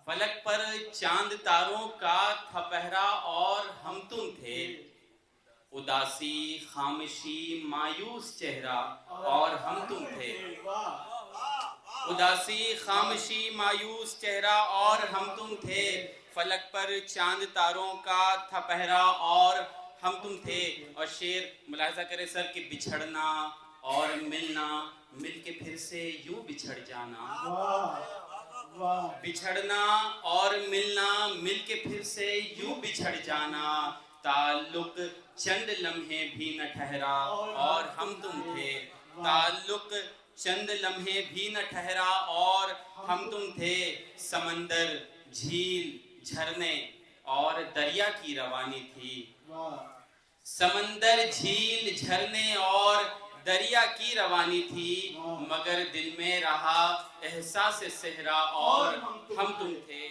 فلک پر چاند تاروں کا تھا پہرا اور ہم تم تھے، اداسی خاموشی مایوس چہرہ اور ہم تم تھے، اداسی خاموشی مایوس چہرہ اور ہم تم تھے، فلک پر چاند تاروں کا تھا پہرا اور ہم تم تھے۔ اور شعر ملاحظہ کرے سر کہ بچھڑنا اور ملنا، مل کے پھر سے یوں بچھڑ جانا، بچھڑنا اور ملنا، مل کے پھر سے یوں بچھڑ جانا، تعلق چند لمحے بھی نہ ٹھہرا اور ہم تم تھے، تعلق چند لمحے بھی نہ ٹھہرا اور ہم تم تھے، سمندر جھیل جھرنے اور دریا کی روانی تھی، سمندر جھیل جھرنے اور دریا کی روانی تھی، مگر دل میں رہا احساس صحرا اور ہم تم تھے۔